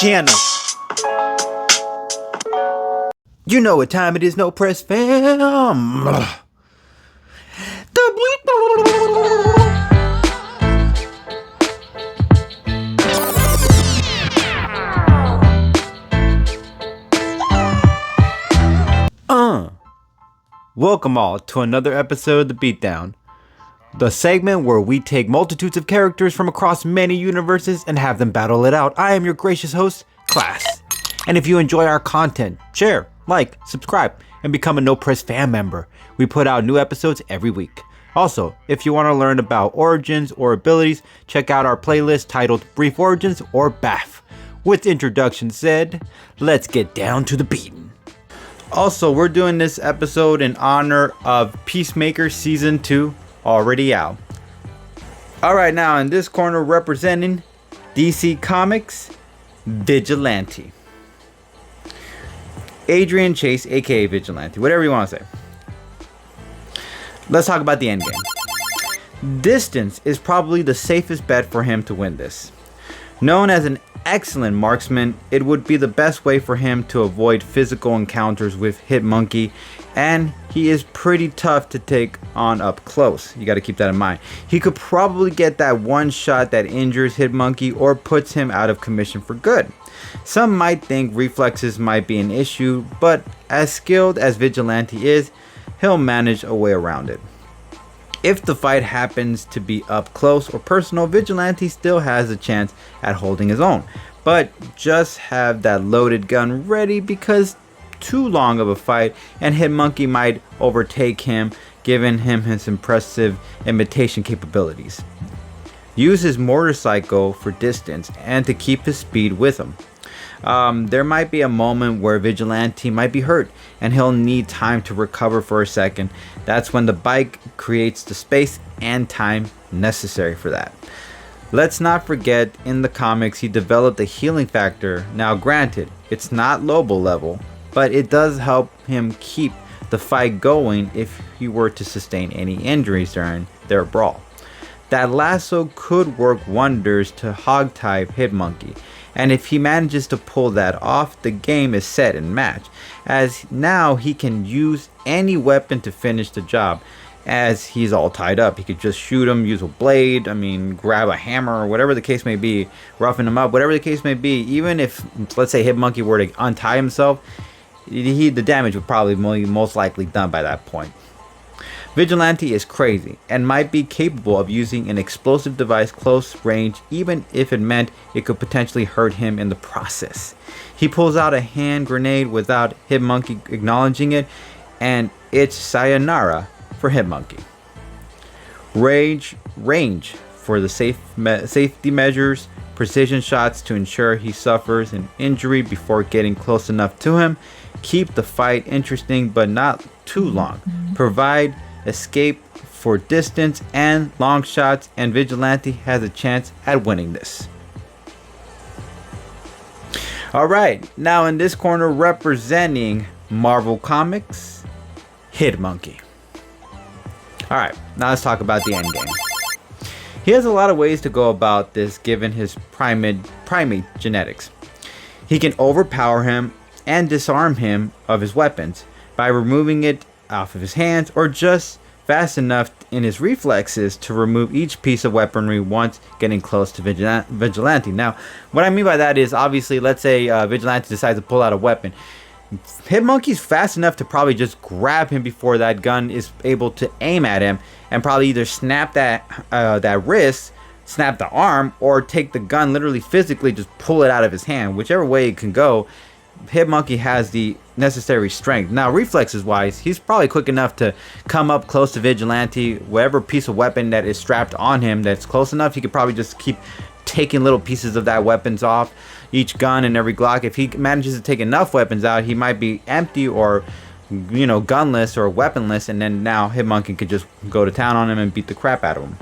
channel. You know what time it is, No Press fam. Welcome all to another episode of The Beatdown, the segment where we take multitudes of characters from across many universes and have them battle it out. I am your gracious host, Class. And if you enjoy our content, share, like, subscribe, and become a No Press fan member. We put out new episodes every week. Also, if you want to learn about origins or abilities, check out our playlist titled Brief Origins or BAF. With introduction said, let's get down to the beating. Also, we're doing this episode in honor of Peacemaker Season 2, already out. Alright, now in this corner representing DC Comics, Vigilante. Adrian Chase, aka Vigilante, whatever you want to say. Let's talk about the endgame. Distance is probably the safest bet for him to win this. Known as an excellent marksman, it would be the best way for him to avoid physical encounters with Hitmonkey, and he is pretty tough to take on up close. You got to keep that in mind. He could probably get that one shot that injures Hitmonkey or puts him out of commission for good. Some might think reflexes might be an issue, but as skilled as Vigilante is, he'll manage a way around it. If the fight happens to be up close or personal, Vigilante still has a chance at holding his own. But just have that loaded gun ready, because too long of a fight and Hitmonkey might overtake him, giving him his impressive imitation capabilities. Use his motorcycle for distance and to keep his speed with him. There might be a moment where Vigilante might be hurt and he'll need time to recover for a second. That's when the bike creates the space and time necessary for that. Let's not forget, in the comics he developed a healing factor. Now granted, it's not Lobo level, but it does help him keep the fight going if he were to sustain any injuries during their brawl. That lasso could work wonders to hog type Hitmonkey, and if he manages to pull that off, the game is set and match, as now he can use any weapon to finish the job. As he's all tied up, he could just shoot him, use a blade, grab a hammer, or whatever the case may be, roughing him up, whatever the case may be. Even if, let's say, Hitmonkey were to untie himself, the damage would probably most likely done by that point. Vigilante is crazy and might be capable of using an explosive device close range, even if it meant it could potentially hurt him in the process. He pulls out a hand grenade without Hitmonkey acknowledging it, and it's sayonara for Hitmonkey. Range for the safety measures, precision shots to ensure he suffers an injury before getting close enough to him. Keep the fight interesting but not too long. Provide escape for distance and long shots, and Vigilante has a chance at winning this. Alright, now in this corner representing Marvel Comics, Hitmonkey. Alright, now let's talk about the endgame. He has a lot of ways to go about this given his primate genetics. He can overpower him and disarm him of his weapons by removing it off of his hands, or just fast enough in his reflexes to remove each piece of weaponry once getting close to Vigilante. Now, what I mean by that is, obviously, let's say Vigilante decides to pull out a weapon. Hitmonkey's fast enough to probably just grab him before that gun is able to aim at him, and probably either snap that wrist, snap the arm, or take the gun, literally physically just pull it out of his hand. Whichever way it can go, Hitmonkey has the necessary strength. Now, reflexes wise, he's probably quick enough to come up close to Vigilante. Whatever piece of weapon that is strapped on him that's close enough, he could probably just keep taking little pieces of that weapons off each gun and every Glock. If he manages to take enough weapons out, he might be empty or gunless or weaponless, and then now Hitmonkey could just go to town on him and beat the crap out of him.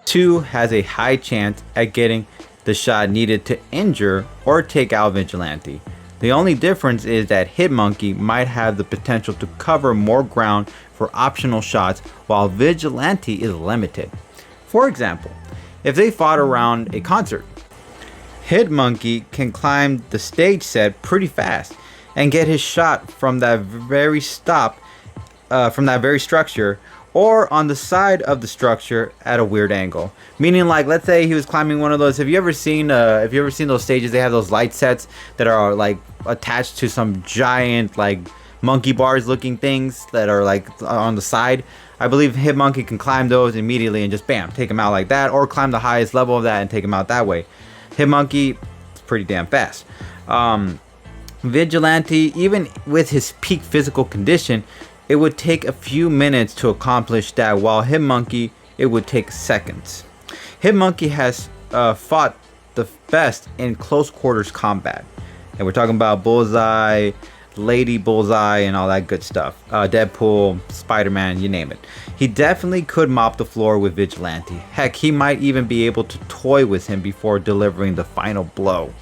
2 has a high chance at getting the shot needed to injure or take out Vigilante. The only difference is that Hitmonkey might have the potential to cover more ground for optional shots, while Vigilante is limited. For example, if they fought around a concert, Hitmonkey can climb the stage set pretty fast and get his shot from that very structure, or on the side of the structure at a weird angle. Meaning, like, let's say he was climbing one of those. Have you ever seen those stages? They have those light sets that are like attached to some giant like monkey bars looking things that are like on the side. I believe Hitmonkey can climb those immediately and just bam, take him out like that, or climb the highest level of that and take him out that way. Hitmonkey is pretty damn fast. Vigilante, even with his peak physical condition, it would take a few minutes to accomplish that, while Hitmonkey, it would take seconds. Hitmonkey has fought the best in close quarters combat. And we're talking about Bullseye, Lady Bullseye, and all that good stuff. Deadpool, Spider-Man, you name it. He definitely could mop the floor with Vigilante. Heck, he might even be able to toy with him before delivering the final blow.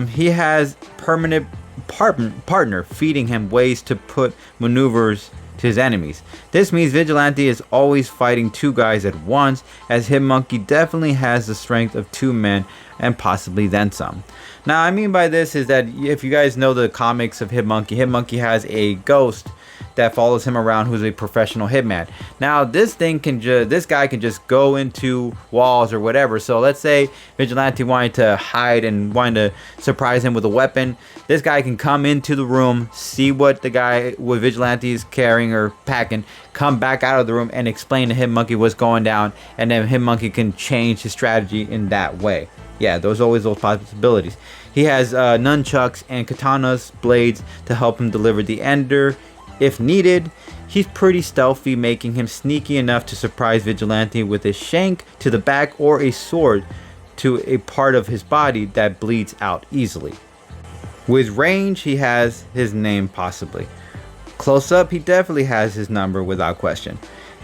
He has permanent partner feeding him ways to put maneuvers to his enemies. This means Vigilante is always fighting two guys at once, as Hitmonkey definitely has the strength of two men and possibly then some. Now, I mean by this is that if you guys know the comics of Hitmonkey, Hitmonkey has a ghost that follows him around who's a professional hitman. Now, this guy can just go into walls or whatever. So let's say Vigilante wanted to hide and wanted to surprise him with a weapon. This guy can come into the room, see what Vigilante is carrying or packing, come back out of the room and explain to Hitmonkey what's going down, and then Hitmonkey can change his strategy in that way. Yeah, there's always those possibilities. He has nunchucks and katanas blades to help him deliver the ender if needed. He's pretty stealthy, making him sneaky enough to surprise Vigilante with a shank to the back or a sword to a part of his body that bleeds out easily. With range, he has his name possibly. Close up, he definitely has his number without question.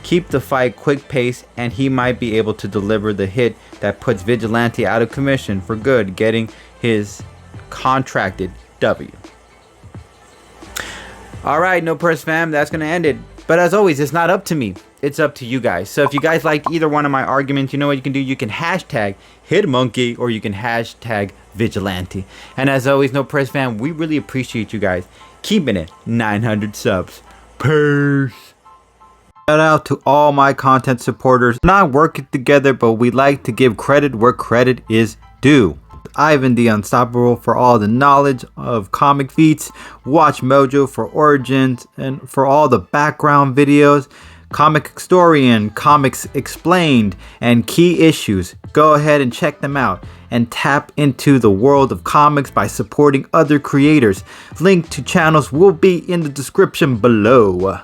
Keep the fight quick pace and he might be able to deliver the hit that puts Vigilante out of commission for good, getting his contracted W. Alright, No Purse fam, that's going to end it. But as always, it's not up to me. It's up to you guys. So if you guys liked either one of my arguments, you know what you can do? You can hashtag Hitmonkey or you can hashtag Vigilante. And as always, No Purse fam, we really appreciate you guys keeping it 900 subs. Peace. Shout out to all my content supporters. We're not working together, but we like to give credit where credit is due. Ivan the Unstoppable for all the knowledge of comic feats. Watch Mojo for origins and for all the background videos. Comic Historian, Comics Explained, and Key Issues. Go ahead and check them out and tap into the world of comics by supporting other creators. Link to channels will be in the description below.